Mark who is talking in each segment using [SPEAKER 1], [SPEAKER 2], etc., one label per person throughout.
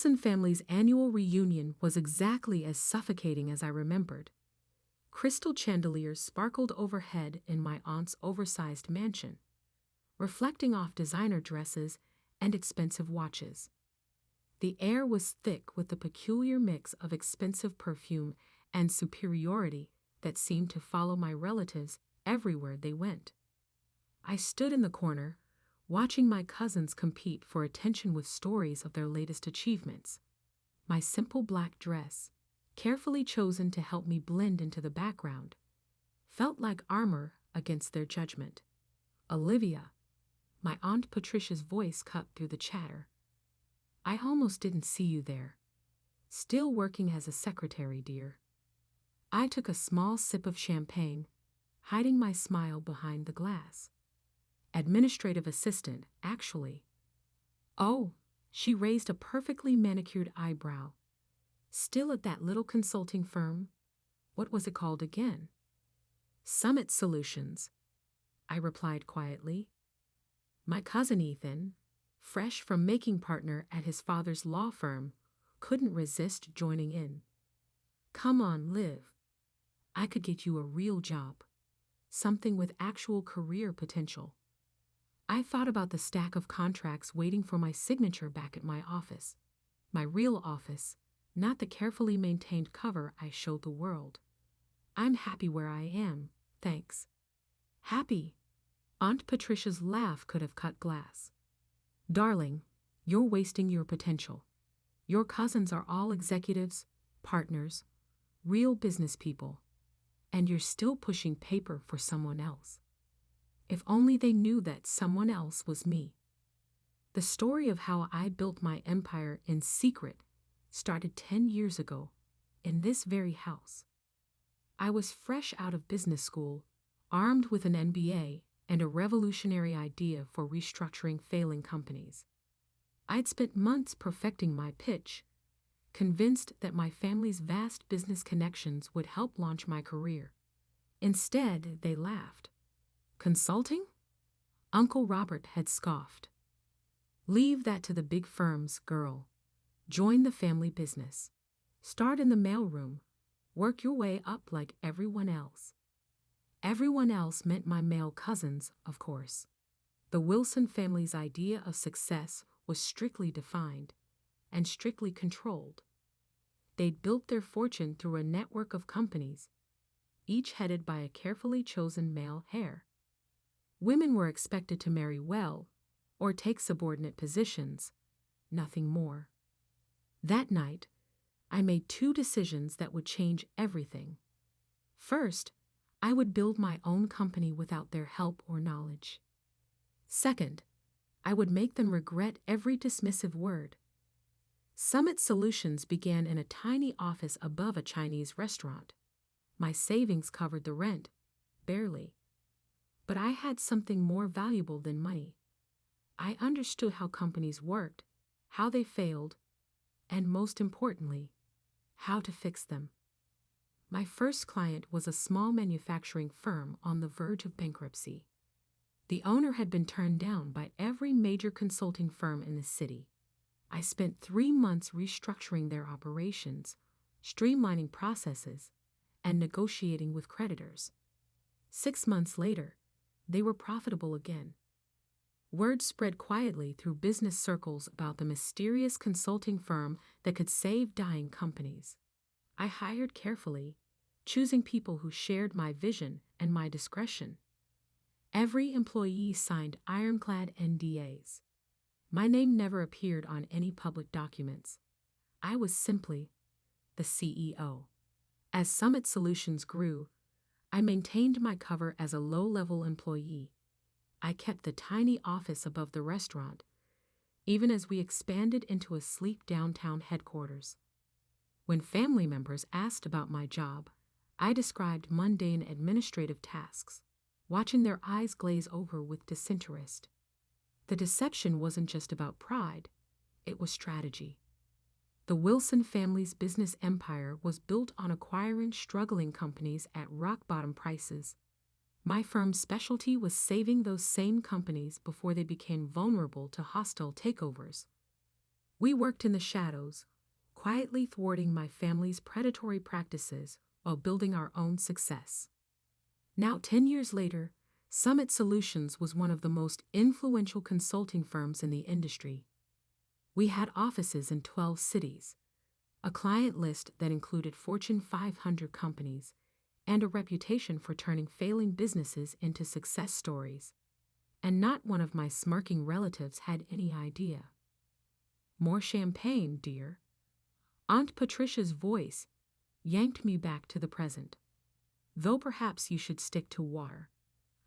[SPEAKER 1] Wilson family's annual reunion was exactly as suffocating as I remembered. Crystal chandeliers sparkled overhead in my aunt's oversized mansion, reflecting off designer dresses and expensive watches. The air was thick with the peculiar mix of expensive perfume and superiority that seemed to follow my relatives everywhere they went. I stood in the corner, watching my cousins compete for attention with stories of their latest achievements. My simple black dress, carefully chosen to help me blend into the background, felt like armor against their judgment. "Olivia," my Aunt Patricia's voice cut through the chatter. "I almost didn't see you there. Still working as a secretary, dear." I took a small sip of champagne, hiding my smile behind the glass. "Administrative assistant, actually." "Oh," she raised a perfectly manicured eyebrow. "Still at that little consulting firm? What was it called again?" "Summit Solutions," I replied quietly. My cousin Ethan, fresh from making partner at his father's law firm, couldn't resist joining in. "Come on, Liv. I could get you a real job. Something with actual career potential." I thought about the stack of contracts waiting for my signature back at my office. My real office, not the carefully maintained cover I showed the world. "I'm happy where I am, thanks." "Happy?" Aunt Patricia's laugh could have cut glass. "Darling, you're wasting your potential. Your cousins are all executives, partners, real business people, and you're still pushing paper for someone else. If only they knew that someone else was me." The story of how I built my empire in secret started 10 years ago, in this very house. I was fresh out of business school, armed with an MBA and a revolutionary idea for restructuring failing companies. I'd spent months perfecting my pitch, convinced that my family's vast business connections would help launch my career. Instead, they laughed. "Consulting?" Uncle Robert had scoffed. "Leave that to the big firms, girl. Join the family business. Start in the mailroom. Work your way up like everyone else." Everyone else meant my male cousins, of course. The Wilson family's idea of success was strictly defined and strictly controlled. They'd built their fortune through a network of companies, each headed by a carefully chosen male heir. Women were expected to marry well or take subordinate positions, nothing more. That night, I made 2 decisions that would change everything. First, I would build my own company without their help or knowledge. Second, I would make them regret every dismissive word. Summit Solutions began in a tiny office above a Chinese restaurant. My savings covered the rent, barely. But I had something more valuable than money. I understood how companies worked, how they failed, and most importantly, how to fix them. My first client was a small manufacturing firm on the verge of bankruptcy. The owner had been turned down by every major consulting firm in the city. I spent 3 months restructuring their operations, streamlining processes, and negotiating with creditors. 6 months later, they were profitable again. Word spread quietly through business circles about the mysterious consulting firm that could save dying companies. I hired carefully, choosing people who shared my vision and my discretion. Every employee signed ironclad NDAs. My name never appeared on any public documents. I was simply the CEO. As Summit Solutions grew, I maintained my cover as a low-level employee. I kept the tiny office above the restaurant, even as we expanded into a sleek downtown headquarters. When family members asked about my job, I described mundane administrative tasks, watching their eyes glaze over with disinterest. The deception wasn't just about pride, it was strategy. The Wilson family's business empire was built on acquiring struggling companies at rock-bottom prices. My firm's specialty was saving those same companies before they became vulnerable to hostile takeovers. We worked in the shadows, quietly thwarting my family's predatory practices while building our own success. Now, 10 years later, Summit Solutions was one of the most influential consulting firms in the industry. We had offices in 12 cities, a client list that included Fortune 500 companies, and a reputation for turning failing businesses into success stories. And not one of my smirking relatives had any idea. More champagne, dear. Aunt Patricia's voice yanked me back to the present. Though perhaps you should stick to water.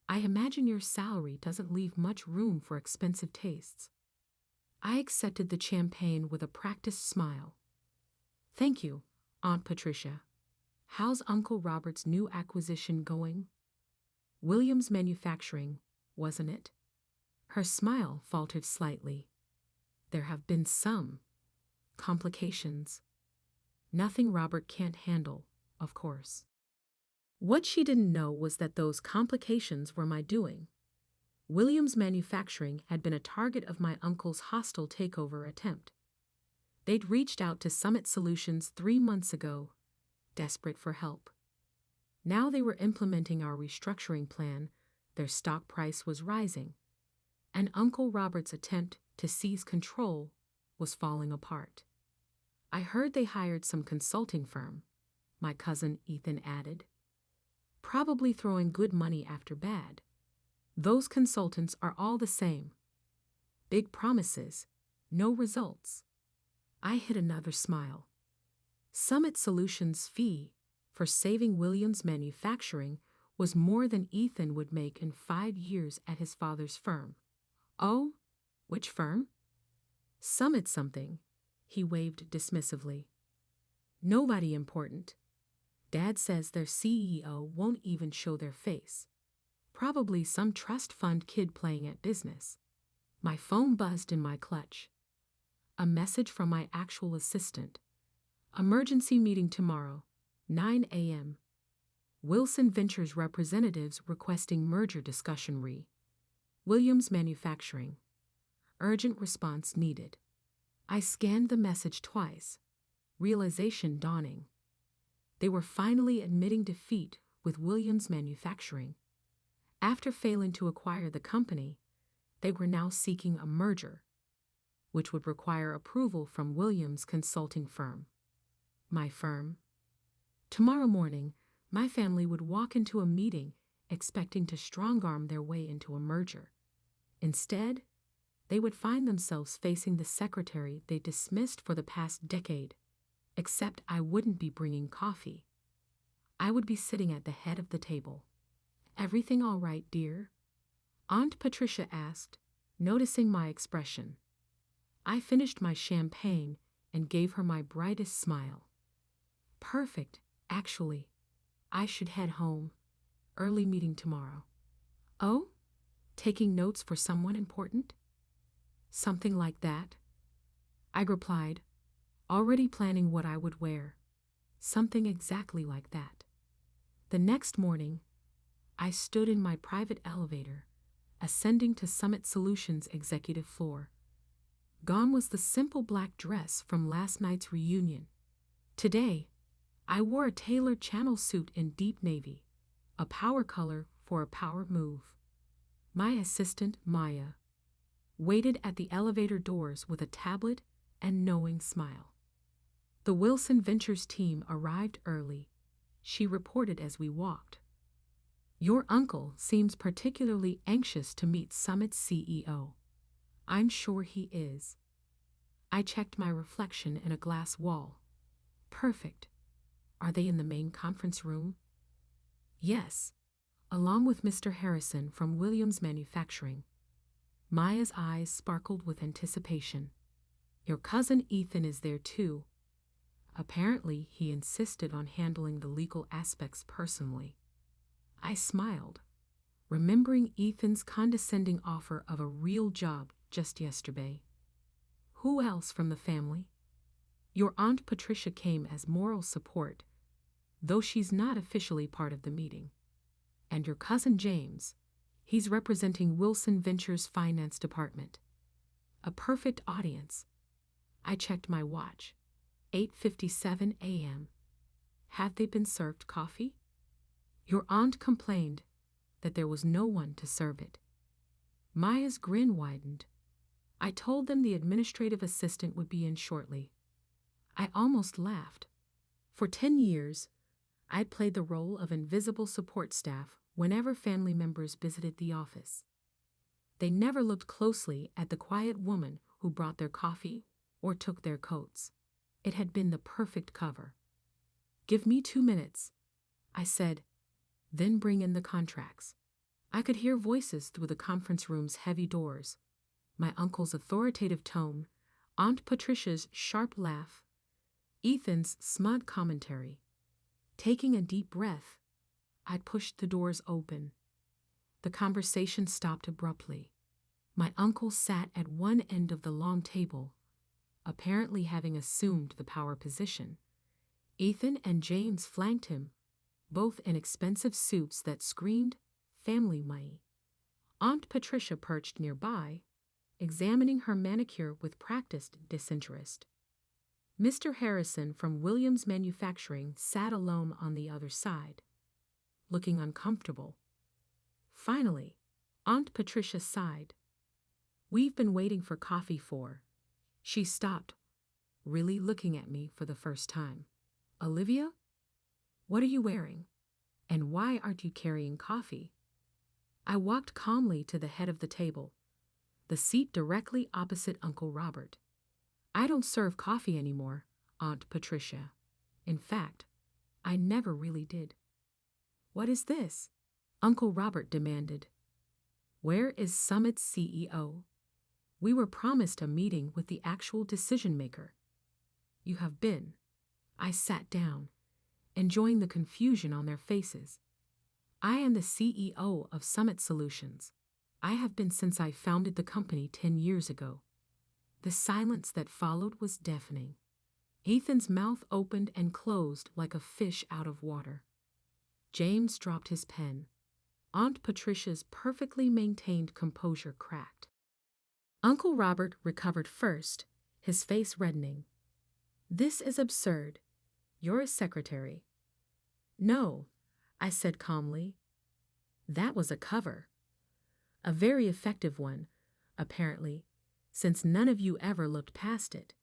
[SPEAKER 1] I imagine your salary doesn't leave much room for expensive tastes. I accepted the champagne with a practiced smile. Thank you, Aunt Patricia. How's Uncle Robert's new acquisition going? Williams Manufacturing, wasn't it? Her smile faltered slightly. There have been some complications. Nothing Robert can't handle, of course. What she didn't know was that those complications were my doing. Williams Manufacturing had been a target of my uncle's hostile takeover attempt. They'd reached out to Summit Solutions 3 months ago, desperate for help. Now they were implementing our restructuring plan, their stock price was rising, and Uncle Robert's attempt to seize control was falling apart. I heard they hired some consulting firm, my cousin Ethan added. Probably throwing good money after bad. Those consultants are all the same. Big promises, no results. I hid another smile. Summit Solutions' fee for saving Williams Manufacturing was more than Ethan would make in 5 years at his father's firm. Oh, which firm? Summit something, he waved dismissively. Nobody important. Dad says their CEO won't even show their face. Probably some trust fund kid playing at business. My phone buzzed in my clutch. A message from my actual assistant. Emergency meeting tomorrow, 9 a.m. Wilson Ventures representatives requesting merger discussion Williams Manufacturing. Urgent response needed. I scanned the message twice, realization dawning. They were finally admitting defeat with Williams Manufacturing. After failing to acquire the company, they were now seeking a merger, which would require approval from Williams' consulting firm. My firm. Tomorrow morning, my family would walk into a meeting expecting to strong-arm their way into a merger. Instead, they would find themselves facing the secretary they dismissed for the past decade, except I wouldn't be bringing coffee. I would be sitting at the head of the table. Everything all right, dear? Aunt Patricia asked, noticing my expression. I finished my champagne and gave her my brightest smile. Perfect, actually. I should head home. Early meeting tomorrow. Oh? Taking notes for someone important? Something like that. I replied, already planning what I would wear. Something exactly like that. The next morning, I stood in my private elevator, ascending to Summit Solutions' executive floor. Gone was the simple black dress from last night's reunion. Today, I wore a tailored channel suit in deep navy, a power color for a power move. My assistant, Maya, waited at the elevator doors with a tablet and knowing smile. The Wilson Ventures team arrived early, she reported as we walked. Your uncle seems particularly anxious to meet Summit's CEO. I'm sure he is. I checked my reflection in a glass wall. Perfect. Are they in the main conference room? Yes, along with Mr. Harrison from Williams Manufacturing. Maya's eyes sparkled with anticipation. Your cousin Ethan is there too. Apparently, he insisted on handling the legal aspects personally. I smiled, remembering Ethan's condescending offer of a real job just yesterday. Who else from the family? Your Aunt Patricia came as moral support, though she's not officially part of the meeting. And your cousin James, he's representing Wilson Ventures' finance department. A perfect audience. I checked my watch. 8:57 a.m. Had they been served coffee? Your aunt complained that there was no one to serve it. Maya's grin widened. I told them the administrative assistant would be in shortly. I almost laughed. For 10 years, I'd played the role of invisible support staff whenever family members visited the office. They never looked closely at the quiet woman who brought their coffee or took their coats. It had been the perfect cover. "Give me 2 minutes," I said, "then bring in the contracts." I could hear voices through the conference room's heavy doors. My uncle's authoritative tone, Aunt Patricia's sharp laugh, Ethan's smug commentary. Taking a deep breath, I'd pushed the doors open. The conversation stopped abruptly. My uncle sat at one end of the long table, apparently having assumed the power position. Ethan and James flanked him, both in expensive suits that screamed family money. Aunt Patricia perched nearby, examining her manicure with practiced disinterest. Mr. Harrison from Williams Manufacturing sat alone on the other side, looking uncomfortable. Finally, Aunt Patricia sighed. "We've been waiting for coffee for." She stopped, really looking at me for the first time. "Olivia? What are you wearing? And why aren't you carrying coffee?" I walked calmly to the head of the table, the seat directly opposite Uncle Robert. "I don't serve coffee anymore, Aunt Patricia. In fact, I never really did." "What is this?" Uncle Robert demanded. "Where is Summit's CEO? We were promised a meeting with the actual decision maker." "You have been." I sat down, enjoying the confusion on their faces. "I am the CEO of Summit Solutions. I have been since I founded the company 10 years ago." The silence that followed was deafening. Ethan's mouth opened and closed like a fish out of water. James dropped his pen. Aunt Patricia's perfectly maintained composure cracked. Uncle Robert recovered first, his face reddening. "This is absurd. You're a secretary." "No," I said calmly. "That was a cover. A very effective one, apparently, since none of you ever looked past it.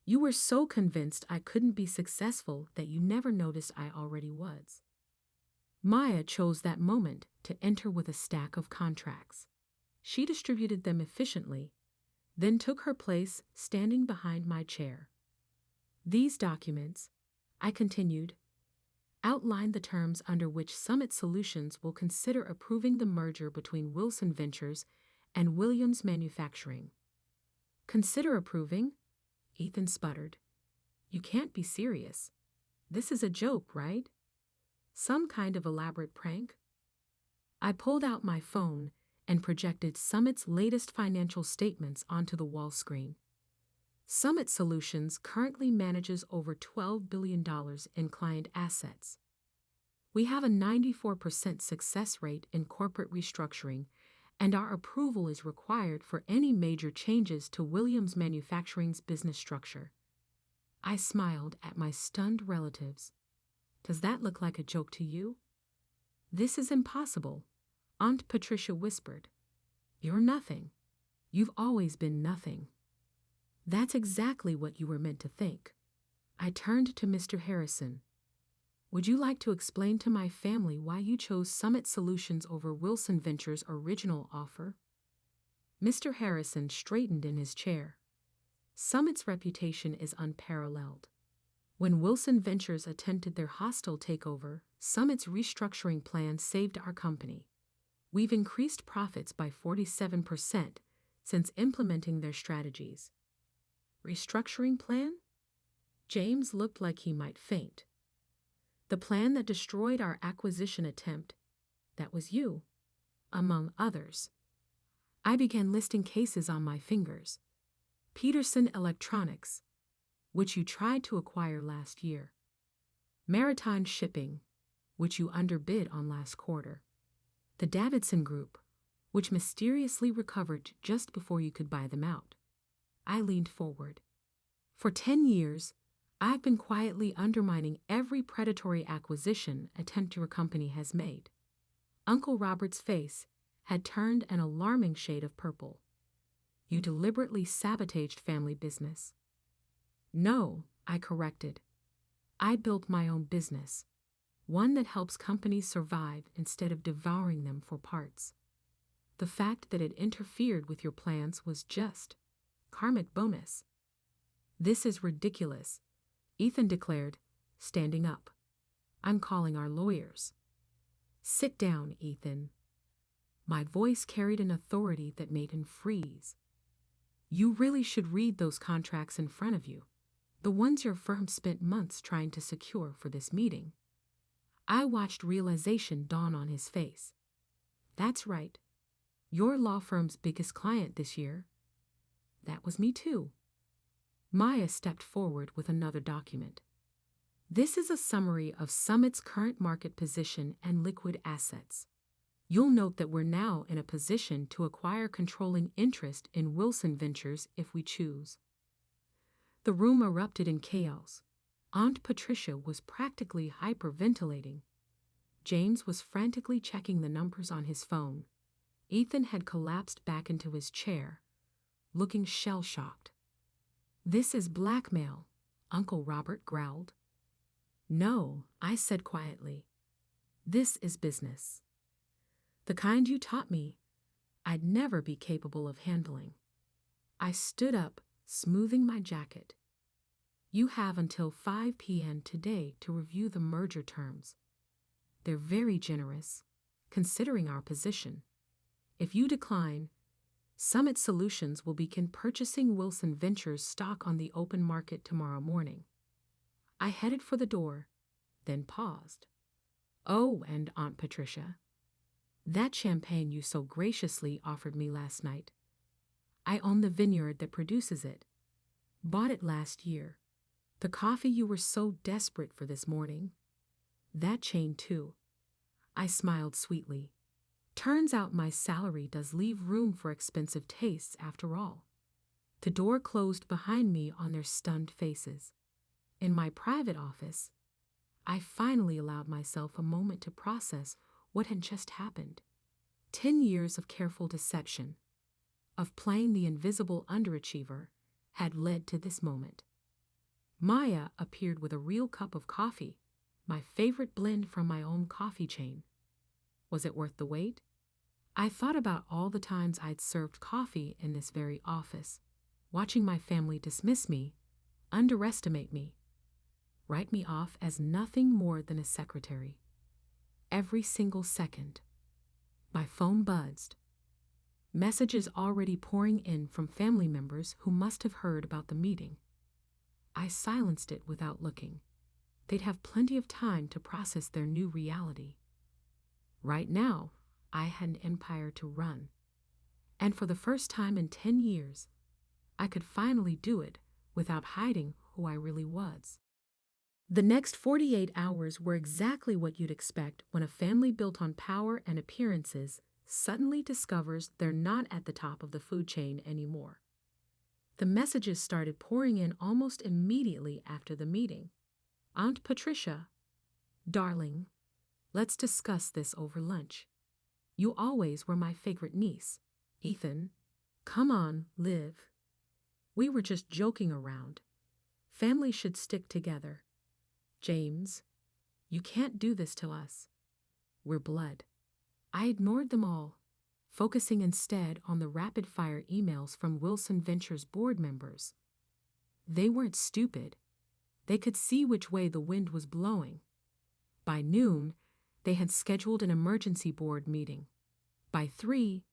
[SPEAKER 1] You were so convinced I couldn't be successful that you never noticed I already was." Maya chose that moment to enter with a stack of contracts. She distributed them efficiently, then took her place standing behind my chair. "These documents," I continued, "outline the terms under which Summit Solutions will consider approving the merger between Wilson Ventures and Williams Manufacturing." "Consider approving?" Ethan sputtered. "You can't be serious. This is a joke, right? Some kind of elaborate prank?" I pulled out my phone and projected Summit's latest financial statements onto the wall screen. Summit Solutions currently manages over $12 billion in client assets. We have a 94% success rate in corporate restructuring, and our approval is required for any major changes to Williams Manufacturing's business structure. I smiled at my stunned relatives. "Does that look like a joke to you?" "This is impossible," Aunt Patricia whispered. "You're nothing. You've always been nothing." "That's exactly what you were meant to think." I turned to Mr. Harrison. "Would you like to explain to my family why you chose Summit Solutions over Wilson Ventures' original offer?" Mr. Harrison straightened in his chair. "Summit's reputation is unparalleled. When Wilson Ventures attempted their hostile takeover, Summit's restructuring plan saved our company. We've increased profits by 47% since implementing their strategies." "Restructuring plan?" James looked like he might faint. "The plan that destroyed our acquisition attempt. That was you, among others." I began listing cases on my fingers. "Peterson Electronics, which you tried to acquire last year. Maritime Shipping, which you underbid on last quarter. The Davidson Group, which mysteriously recovered just before you could buy them out." I leaned forward. For 10 years, I've been quietly undermining every predatory acquisition attempt your company has made. Uncle Robert's face had turned an alarming shade of purple. You deliberately sabotaged family business. No, I corrected. I built my own business, one that helps companies survive instead of devouring them for parts. The fact that it interfered with your plans was just karmic bonus. This is ridiculous, Ethan declared, standing up. I'm calling our lawyers. Sit down, Ethan. My voice carried an authority that made him freeze. You really should read those contracts in front of you, the ones your firm spent months trying to secure for this meeting. I watched realization dawn on his face. That's right. Your law firm's biggest client this year. That was me too. Maya stepped forward with another document. This is a summary of Summit's current market position and liquid assets. You'll note that we're now in a position to acquire controlling interest in Wilson Ventures if we choose. The room erupted in chaos. Aunt Patricia was practically hyperventilating. James was frantically checking the numbers on his phone. Ethan had collapsed back into his chair, looking shell-shocked. This is blackmail, Uncle Robert growled. No, I said quietly. This is business. The kind you taught me, I'd never be capable of handling. I stood up, smoothing my jacket. You have until 5 p.m. today to review the merger terms. They're very generous, considering our position. If you decline, Summit Solutions will begin purchasing Wilson Ventures stock on the open market tomorrow morning. I headed for the door, then paused. Oh, and Aunt Patricia, that champagne you so graciously offered me last night. I own the vineyard that produces it. Bought it last year. The coffee you were so desperate for this morning. That chain too. I smiled sweetly. Turns out my salary does leave room for expensive tastes after all. The door closed behind me on their stunned faces. In my private office, I finally allowed myself a moment to process what had just happened. 10 years of careful deception, of playing the invisible underachiever, had led to this moment. Maya appeared with a real cup of coffee, my favorite blend from my own coffee chain. Was it worth the wait? I thought about all the times I'd served coffee in this very office, watching my family dismiss me, underestimate me, write me off as nothing more than a secretary. Every single second. My phone buzzed. Messages already pouring in from family members who must have heard about the meeting. I silenced it without looking. They'd have plenty of time to process their new reality. Right now, I had an empire to run. And for the first time in 10 years, I could finally do it without hiding who I really was. The next 48 hours were exactly what you'd expect when a family built on power and appearances suddenly discovers they're not at the top of the food chain anymore. The messages started pouring in almost immediately after the meeting. Aunt Patricia, darling, let's discuss this over lunch. You always were my favorite niece. Ethan, come on, Liv. We were just joking around. Families should stick together. James, you can't do this to us. We're blood. I ignored them all, focusing instead on the rapid-fire emails from Wilson Ventures board members. They weren't stupid. They could see which way the wind was blowing. By noon, they had scheduled an emergency board meeting. By 3,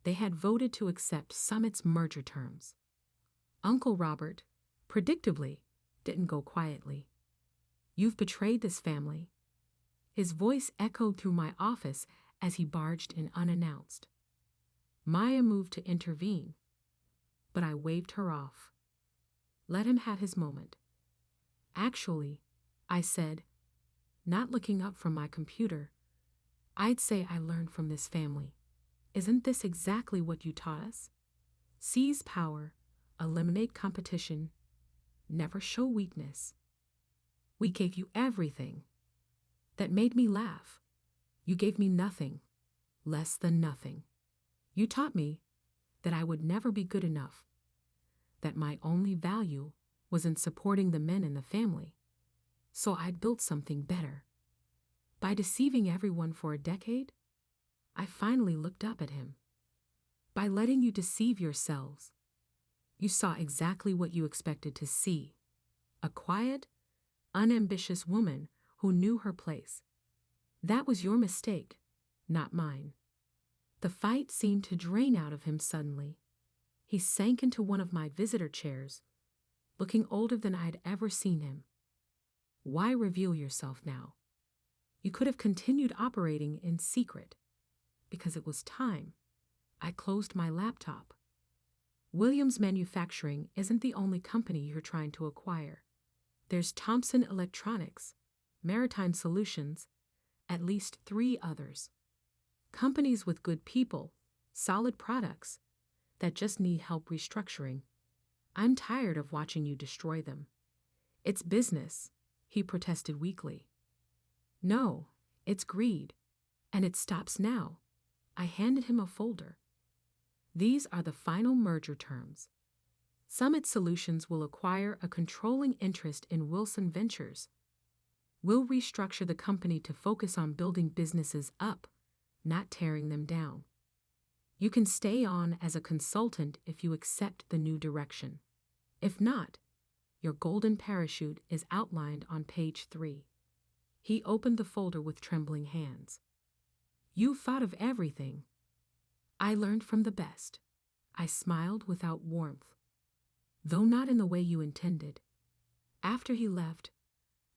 [SPEAKER 1] they had voted to accept Summit's merger terms. Uncle Robert, predictably, didn't go quietly. You've betrayed this family. His voice echoed through my office as he barged in unannounced. Maya moved to intervene, but I waved her off. Let him have his moment. Actually, I said, not looking up from my computer, I'd say I learned from this family. Isn't this exactly what you taught us? Seize power, eliminate competition, never show weakness. We gave you everything. That made me laugh. You gave me nothing, less than nothing. You taught me that I would never be good enough, that my only value was in supporting the men in the family. So I built something better. By deceiving everyone for a decade, I finally looked up at him. By letting you deceive yourselves, you saw exactly what you expected to see. A quiet, unambitious woman who knew her place. That was your mistake, not mine. The fight seemed to drain out of him suddenly. He sank into one of my visitor chairs, looking older than I had ever seen him. Why reveal yourself now? You could have continued operating in secret. Because it was time. I closed my laptop. Williams Manufacturing isn't the only company you're trying to acquire. There's Thompson Electronics, Maritime Solutions, at least 3 others. Companies with good people, solid products, that just need help restructuring. I'm tired of watching you destroy them. It's business, he protested weakly. No, it's greed, and it stops now. I handed him a folder. These are the final merger terms. Summit Solutions will acquire a controlling interest in Wilson Ventures. We'll restructure the company to focus on building businesses up, not tearing them down. You can stay on as a consultant if you accept the new direction. If not, your golden parachute is outlined on page 3. He opened the folder with trembling hands. You thought of everything. I learned from the best. I smiled without warmth, though not in the way you intended. After he left,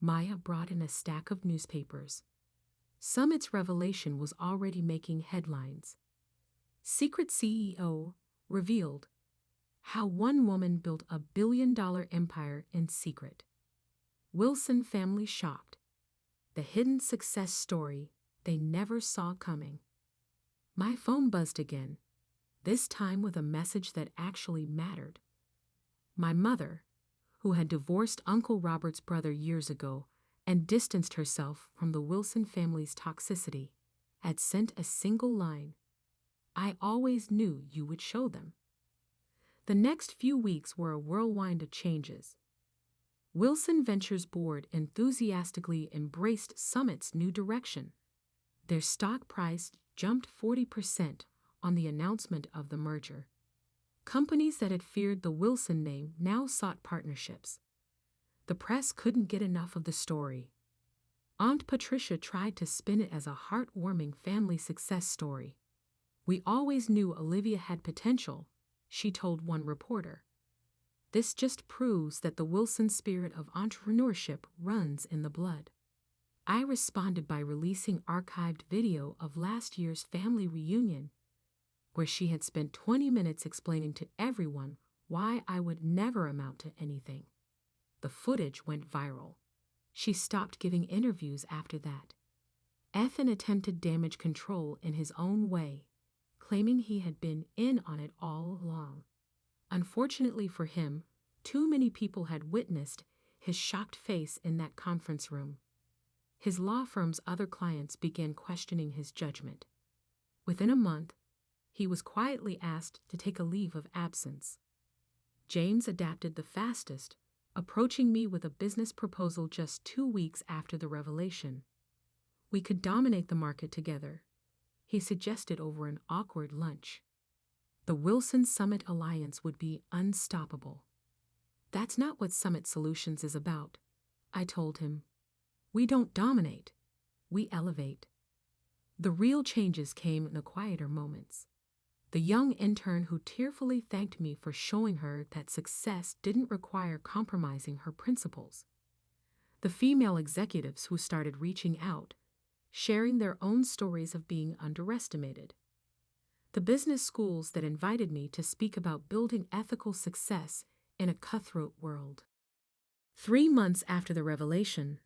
[SPEAKER 1] Maya brought in a stack of newspapers. Summit's revelation was already making headlines. Secret CEO revealed how one woman built a billion-dollar empire in secret. Wilson family shocked. The hidden success story they never saw coming. My phone buzzed again, this time with a message that actually mattered. My mother, who had divorced Uncle Robert's brother years ago and distanced herself from the Wilson family's toxicity, had sent a single line. I always knew you would show them. The next few weeks were a whirlwind of changes. Wilson Ventures board enthusiastically embraced Summit's new direction. Their stock price jumped 40% on the announcement of the merger. Companies that had feared the Wilson name now sought partnerships. The press couldn't get enough of the story. Aunt Patricia tried to spin it as a heartwarming family success story. We always knew Olivia had potential, she told one reporter. This just proves that the Wilson spirit of entrepreneurship runs in the blood. I responded by releasing archived video of last year's family reunion, where she had spent 20 minutes explaining to everyone why I would never amount to anything. The footage went viral. She stopped giving interviews after that. Ethan attempted damage control in his own way, claiming he had been in on it all along. Unfortunately for him, too many people had witnessed his shocked face in that conference room. His law firm's other clients began questioning his judgment. Within a month, he was quietly asked to take a leave of absence. James adapted the fastest, approaching me with a business proposal just 2 weeks after the revelation. We could dominate the market together, he suggested over an awkward lunch. The Wilson Summit Alliance would be unstoppable. That's not what Summit Solutions is about, I told him. We don't dominate, we elevate. The real changes came in the quieter moments. The young intern who tearfully thanked me for showing her that success didn't require compromising her principles. The female executives who started reaching out, sharing their own stories of being underestimated. The business schools that invited me to speak about building ethical success in a cutthroat world. 3 months after the revelation,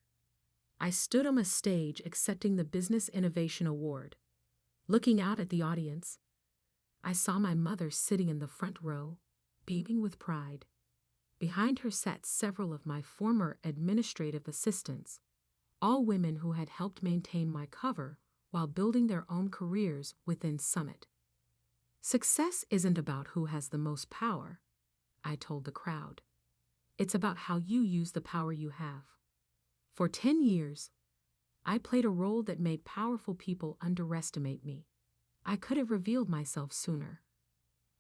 [SPEAKER 1] I stood on a stage accepting the Business Innovation Award. Looking out at the audience, I saw my mother sitting in the front row, beaming with pride. Behind her sat several of my former administrative assistants, all women who had helped maintain my cover while building their own careers within Summit. Success isn't about who has the most power, I told the crowd. It's about how you use the power you have. For 10 years, I played a role that made powerful people underestimate me. I could have revealed myself sooner,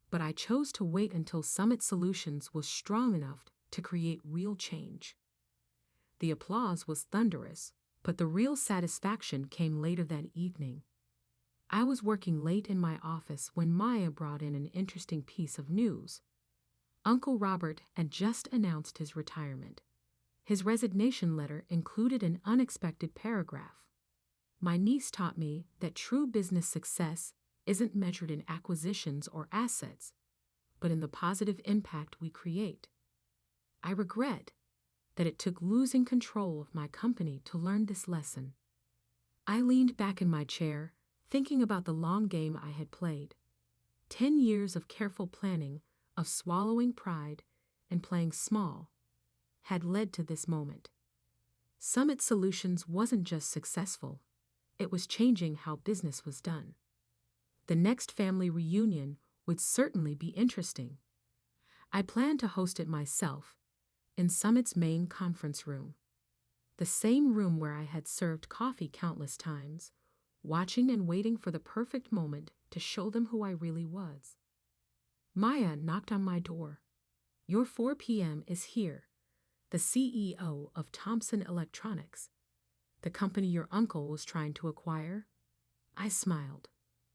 [SPEAKER 1] but I chose to wait until Summit Solutions was strong enough to create real change. The applause was thunderous, but the real satisfaction came later that evening. I was working late in my office when Maya brought in an interesting piece of news. Uncle Robert had just announced his retirement. His resignation letter included an unexpected paragraph. My niece taught me that true business success isn't measured in acquisitions or assets, but in the positive impact we create. I regret that it took losing control of my company to learn this lesson. I leaned back in my chair, thinking about the long game I had played. 10 years of careful planning, of swallowing pride and playing small, had led to this moment. Summit Solutions wasn't just successful, it was changing how business was done. The next family reunion would certainly be interesting. I planned to host it myself, in Summit's main conference room. The same room where I had served coffee countless times, watching and waiting for the perfect moment to show them who I really was. Maya knocked on my door. "Your 4 p.m. is here. The CEO of Thomson Electronics, the company your uncle was trying to acquire." I smiled.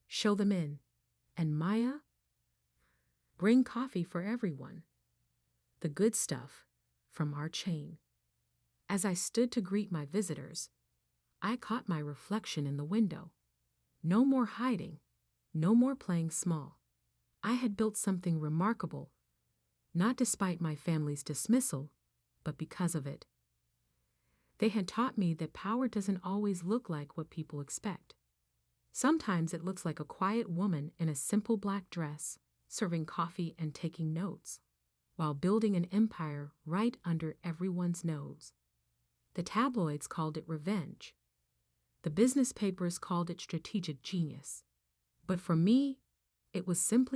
[SPEAKER 1] "Show them in. And Maya, bring coffee for everyone. The good stuff from our chain." As I stood to greet my visitors, I caught my reflection in the window. No more hiding, no more playing small. I had built something remarkable, not despite my family's dismissal, but because of it. They had taught me that power doesn't always look like what people expect. Sometimes it looks like a quiet woman in a simple black dress, serving coffee and taking notes, while building an empire right under everyone's nose. The tabloids called it revenge. The business papers called it strategic genius. But for me, it was simply